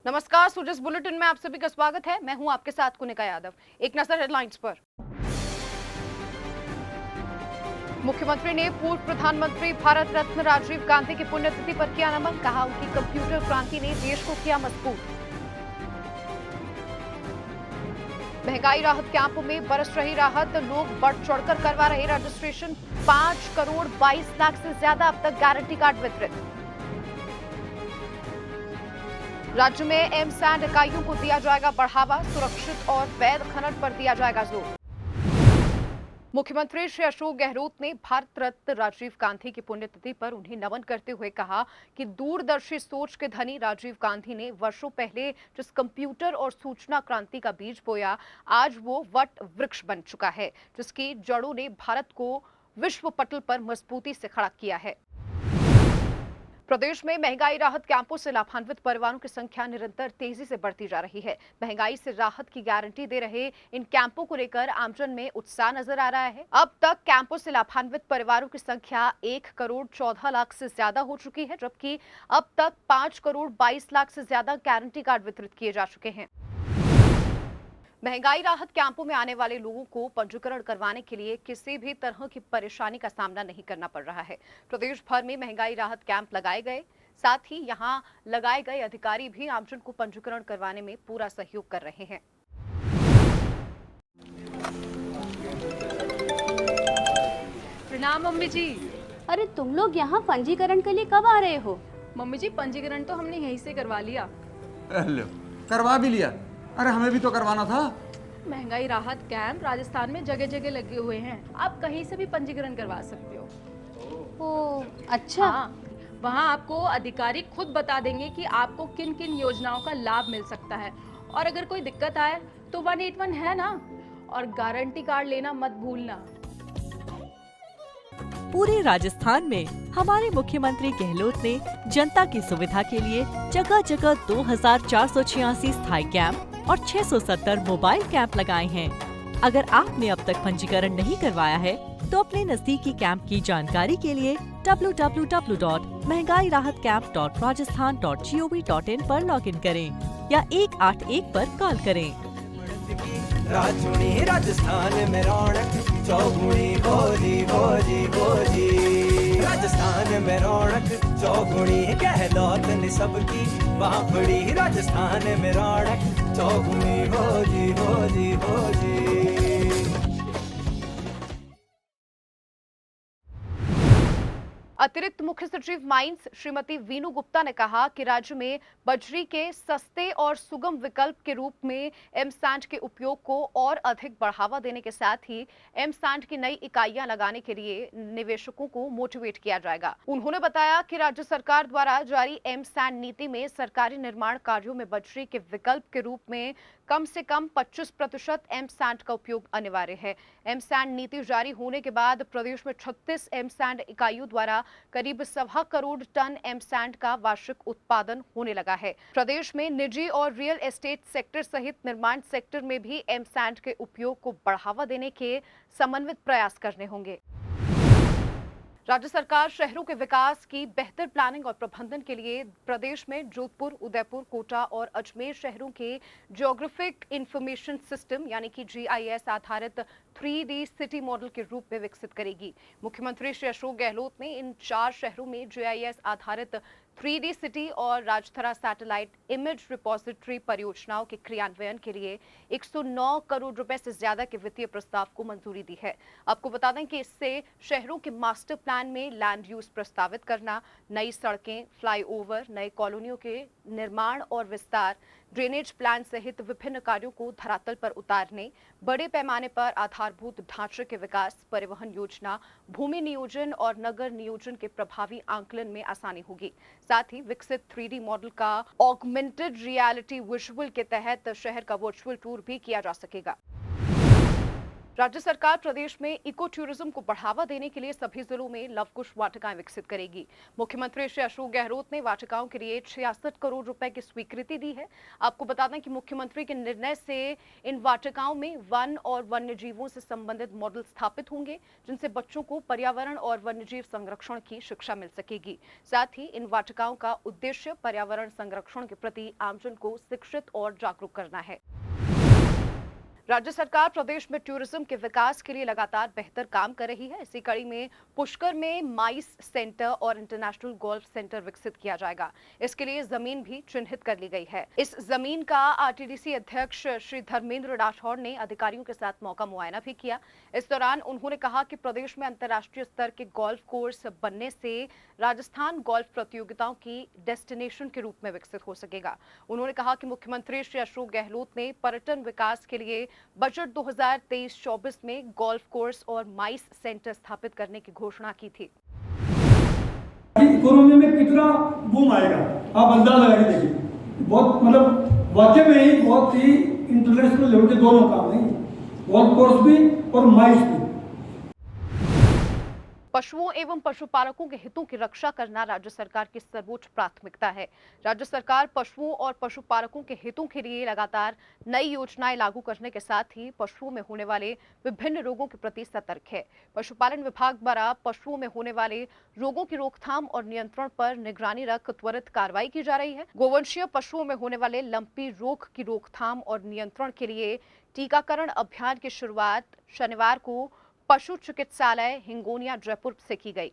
नमस्कार, सूरज बुलेटिन में आप सभी का स्वागत है। मैं हूं आपके साथ कुनिका यादव। एक नजर हेडलाइंस पर। मुख्यमंत्री ने पूर्व प्रधानमंत्री भारत रत्न राजीव गांधी की पुण्यतिथि पर किया नमन। कहा, उनकी कंप्यूटर क्रांति ने देश को किया मजबूत। महंगाई राहत कैंपों में बरस रही राहत, लोग बढ़ चढ़कर करवा रहे रजिस्ट्रेशन। 5 करोड़ 22 लाख से ज्यादा अब तक गारंटी कार्ड वितरित। राज्य में एमसैंड इकाइयों को दिया जाएगा बढ़ावा, सुरक्षित और वैध खनन पर दिया जाएगा जोर। मुख्यमंत्री श्री अशोक गहलोत ने भारत रत्न राजीव गांधी की पुण्यतिथि पर उन्हें नमन करते हुए कहा कि दूरदर्शी सोच के धनी राजीव गांधी ने वर्षों पहले जिस कंप्यूटर और सूचना क्रांति का बीज बोया, आज वो वट वृक्ष बन चुका है, जिसकी जड़ों ने भारत को विश्व पटल पर मजबूती से खड़ा किया है। प्रदेश में महंगाई राहत कैंपों से लाभान्वित परिवारों की संख्या निरंतर तेजी से बढ़ती जा रही है। महंगाई से राहत की गारंटी दे रहे इन कैंपों को लेकर आमजन में उत्साह नजर आ रहा है। अब तक कैंपों से लाभान्वित परिवारों की संख्या 1 करोड़ 14 लाख से ज्यादा हो चुकी है, जबकि अब तक 5 करोड़ 22 लाख से ज्यादा गारंटी कार्ड वितरित किए जा चुके हैं। महंगाई राहत कैंपों में आने वाले लोगों को पंजीकरण करवाने के लिए किसी भी तरह की परेशानी का सामना नहीं करना पड़ रहा है। प्रदेश भर में महंगाई राहत कैंप लगाए गए, साथ ही यहां लगाए गए अधिकारी भी आमजन को पंजीकरण करवाने में पूरा सहयोग कर रहे हैं। प्रणाम मम्मी जी। अरे तुम लोग यहाँ पंजीकरण के लिए कब आ रहे हो? मम्मी जी, पंजीकरण तो हमने यहीं से करवा लिया। लो, करवा भी लिया? अरे हमें भी तो करवाना था। महंगाई राहत कैंप राजस्थान में जगह जगह लगे हुए हैं, आप कहीं से भी पंजीकरण करवा सकते हो। ओह, अच्छा। हाँ, वहाँ आपको अधिकारी खुद बता देंगे कि आपको किन किन योजनाओं का लाभ मिल सकता है, और अगर कोई दिक्कत आए तो 181 है ना, और गारंटी कार्ड लेना मत भूलना। पूरे राजस्थान में हमारे मुख्यमंत्री गहलोत ने जनता की सुविधा के लिए जगह जगह 2486 स्थायी कैंप और 670 मोबाइल कैंप लगाए हैं। अगर आपने अब तक पंजीकरण नहीं करवाया है तो अपने नजदीकी कैंप की जानकारी के लिए www.महंगाईराहतcamp.rajasthan.gov.in पर लॉगिन करें या 181 पर कॉल करें। राजूनी राजस्थान में रौनक चौगुनी भोजी भोजी भोजी। राजस्थान में रौनक चौगुनी गहलोत ने सबकी बापड़ी। राजस्थान में रौनक चौगुनी भोजी भोजी भोजी। अतिरिक्त मुख्य सचिव माइंस श्रीमती वीनू गुप्ता ने कहा कि राज्य में बजरी के सस्ते और सुगम विकल्प के रूप में एमसैंड के उपयोग को और अधिक बढ़ावा देने के साथ ही एमसैंड की नई इकाइयां लगाने के लिए निवेशकों को मोटिवेट किया जाएगा। उन्होंने बताया कि राज्य सरकार द्वारा जारी एमसैंड नीति में सरकारी निर्माण कार्यों में बजरी के विकल्प के रूप में कम से कम 25% एमसैंड का उपयोग अनिवार्य है। एमसैंड नीति जारी होने के बाद प्रदेश में 36 एमसैंड इकाइयों द्वारा करीब 1.25 करोड़ टन एमसैंड का वार्षिक उत्पादन होने लगा है। प्रदेश में निजी और रियल एस्टेट सेक्टर सहित निर्माण सेक्टर में भी एमसैंड के उपयोग को बढ़ावा देने के समन्वित प्रयास करने होंगे। राज्य सरकार शहरों के विकास की बेहतर प्लानिंग और प्रबंधन के लिए प्रदेश में जोधपुर, उदयपुर, कोटा और अजमेर शहरों के ज्योग्राफिक इंफॉर्मेशन सिस्टम यानी कि GIS आधारित 3D सिटी मॉडल के रूप में विकसित करेगी। मुख्यमंत्री श्री अशोक गहलोत ने इन 4 शहरों में GIS आधारित 3D सिटी और राजधरा सैटेलाइट इमेज रिपोजिटरी परियोजनाओं के क्रियान्वयन के लिए 109 करोड़ रुपए से ज्यादा के वित्तीय प्रस्ताव को मंजूरी दी है। आपको बता दें कि इससे शहरों के मास्टर प्लान में लैंड यूज प्रस्तावित करना, नई सड़कें, फ्लाईओवर, नए कॉलोनियों के निर्माण और विस्तार, ड्रेनेज प्लान सहित विभिन्न कार्यों को धरातल पर उतारने, बड़े पैमाने पर आधारभूत ढांचे के विकास, परिवहन योजना, भूमि नियोजन और नगर नियोजन के प्रभावी आंकलन में आसानी होगी। साथ ही विकसित 3D मॉडल का ऑगमेंटेड रियलिटी विजुअल के तहत शहर का वर्चुअल टूर भी किया जा सकेगा। राज्य सरकार प्रदेश में इको टूरिज्म को बढ़ावा देने के लिए सभी जिलों में लवकुश वाटिकाएं विकसित करेगी। मुख्यमंत्री श्री अशोक गहलोत ने वाटिकाओं के लिए 66 करोड़ रुपए की स्वीकृति दी है। आपको बता दें कि मुख्यमंत्री के निर्णय से इन वाटिकाओं में वन और वन्य जीवों से संबंधित मॉडल स्थापित होंगे, जिनसे बच्चों को पर्यावरण और वन्यजीव संरक्षण की शिक्षा मिल सकेगी। साथ ही इन वाटिकाओं का उद्देश्य पर्यावरण संरक्षण के प्रति आमजन को शिक्षित और जागरूक करना है। राज्य सरकार प्रदेश में टूरिज्म के विकास के लिए लगातार बेहतर काम कर रही है। इसी कड़ी में पुष्कर में माइस सेंटर और इंटरनेशनल गोल्फ सेंटर विकसित किया जाएगा। इसके लिए जमीन भी चिन्हित कर ली गई है। इस जमीन का आरटीडीसी अध्यक्ष श्री धर्मेंद्र राठौड़ ने अधिकारियों के साथ मौका मुआयना भी किया। इस दौरान उन्होंने कहा कि प्रदेश में अंतर्राष्ट्रीय स्तर के गोल्फ कोर्स बनने से राजस्थान गोल्फ प्रतियोगिताओं की डेस्टिनेशन के रूप में विकसित हो सकेगा। उन्होंने कहा कि मुख्यमंत्री श्री अशोक गहलोत ने पर्यटन विकास के लिए बजट 2023-24 में गोल्फ कोर्स और माइस सेंटर स्थापित करने की घोषणा की थी। इकोनॉमी में कितना बूम आएगा आप अंदाजा लगा के देखिए। बहुत मतलब वाकई में ही बहुत ही इंटरनेशनल लेवल के दोनों काम नहीं, गोल्फ कोर्स भी और माइस भी। पशुओं एवं पशुपालकों के हितों की रक्षा करना राज्य सरकार की सर्वोच्च प्राथमिकता है। राज्य सरकार पशुओं और पशुपालकों के हितों के लिए लगातार नई योजनाएं लागू करने के साथ ही पशुओं में होने वाले विभिन्न रोगों के प्रति सतर्क है। पशुपालन विभाग द्वारा पशुओं में होने वाले रोगों की रोकथाम और नियंत्रण पर निगरानी रख त्वरित कार्रवाई की जा रही है। गोवंशीय पशुओं में होने वाले लंपी रोग की रोकथाम और नियंत्रण के लिए टीकाकरण अभियान की शुरुआत शनिवार को पशु चिकित्सालय हिंगोनिया जयपुर से की गई।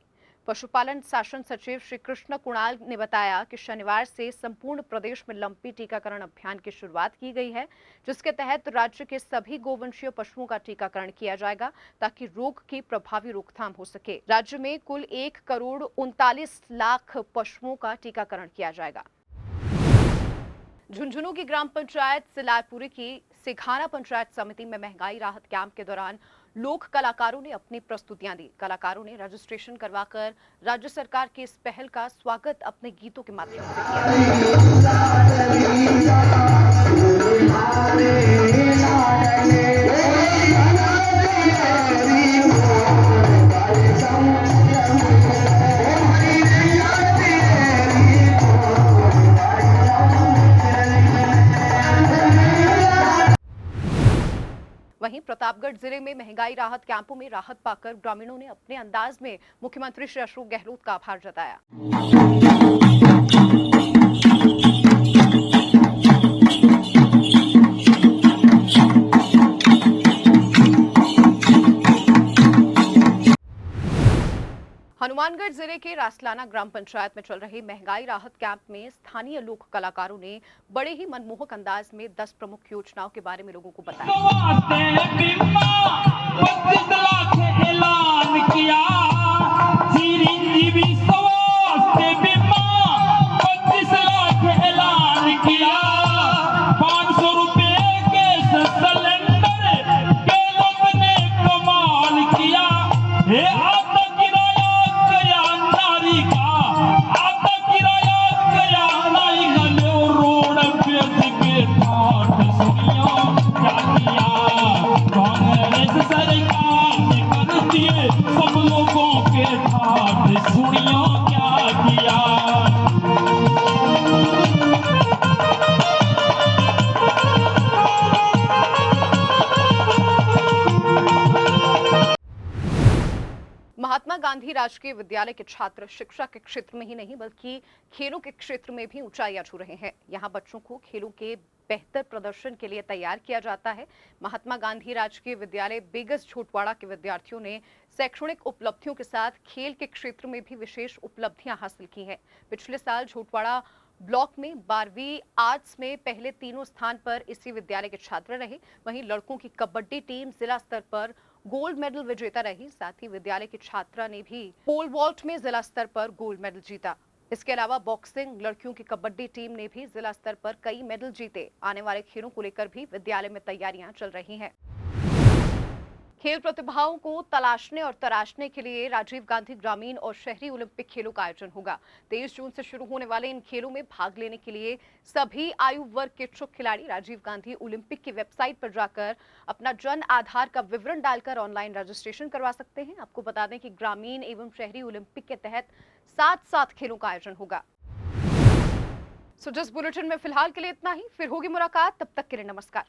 पशुपालन शासन सचिव श्री कृष्ण कुणाल ने बताया कि शनिवार से संपूर्ण प्रदेश में लंपी टीकाकरण अभियान की शुरुआत की गई है, जिसके तहत राज्य के सभी गोवंशीय पशुओं का टीकाकरण किया जाएगा ताकि रोग की प्रभावी रोकथाम हो सके। राज्य में कुल 1,39,00,000 पशुओं का टीकाकरण किया जाएगा। झुंझुनू की ग्राम पंचायत सिलारपुरी की सिघाना पंचायत समिति में महंगाई राहत कैंप के दौरान लोक कलाकारों ने अपनी प्रस्तुतियां दी। कलाकारों ने रजिस्ट्रेशन करवाकर राज्य सरकार की इस पहल का स्वागत अपने गीतों के माध्यम से वहीं प्रतापगढ़ जिले में महंगाई राहत कैंपों में राहत पाकर ग्रामीणों ने अपने अंदाज में मुख्यमंत्री श्री अशोक गहलोत का आभार जताया। हनुमानगढ़ जिले के रासलाना ग्राम पंचायत में चल रहे महंगाई राहत कैंप में स्थानीय लोक कलाकारों ने बड़े ही मनमोहक अंदाज में 10 प्रमुख योजनाओं के बारे में लोगों को बताया। महात्मा गांधी राजकीय विद्यालय के छात्र शिक्षा के क्षेत्र में ही नहीं बल्कि खेलों के क्षेत्र में भी ऊंचाइयां छू रहे हैं। यहां बच्चों को खेलों के बेहतर प्रदर्शन के लिए तैयार किया जाता है। महात्मा गांधी राजकीय विद्यालय बेगस झोटवाड़ा के विद्यार्थियों ने शैक्षणिक उपलब्धियों के साथ खेल के क्षेत्र में भी विशेष उपलब्धियां हासिल की हैं। पिछले साल झोटवाड़ा ब्लॉक में 12वीं आर्ट्स में पहले तीनों स्थान पर इसी विद्यालय के छात्र रहे। वहीं लड़कों की कबड्डी टीम जिला स्तर पर गोल्ड मेडल विजेता रही। साथ ही विद्यालय की छात्रा ने भी पोल वॉल्ट में जिला स्तर पर गोल्ड मेडल जीता। इसके अलावा बॉक्सिंग लड़कियों की कबड्डी टीम ने भी जिला स्तर पर कई मेडल जीते। आने वाले खेलों को लेकर भी विद्यालय में तैयारियां चल रही हैं। खेल प्रतिभाओं को तलाशने और तराशने के लिए राजीव गांधी ग्रामीण और शहरी ओलंपिक खेलों का आयोजन होगा। 23 जून से शुरू होने वाले इन खेलों में भाग लेने के लिए सभी आयु वर्ग के इच्छुक खिलाड़ी राजीव गांधी ओलंपिक की वेबसाइट पर जाकर अपना जन आधार का विवरण डालकर ऑनलाइन रजिस्ट्रेशन करवा सकते हैं। आपको बता दें कि ग्रामीण एवं शहरी ओलंपिक के तहत 7 खेलों का आयोजन होगा। जस्ट बुलेटिन में फिलहाल के लिए इतना ही, फिर होगी मुलाकात, तब तक के लिए नमस्कार।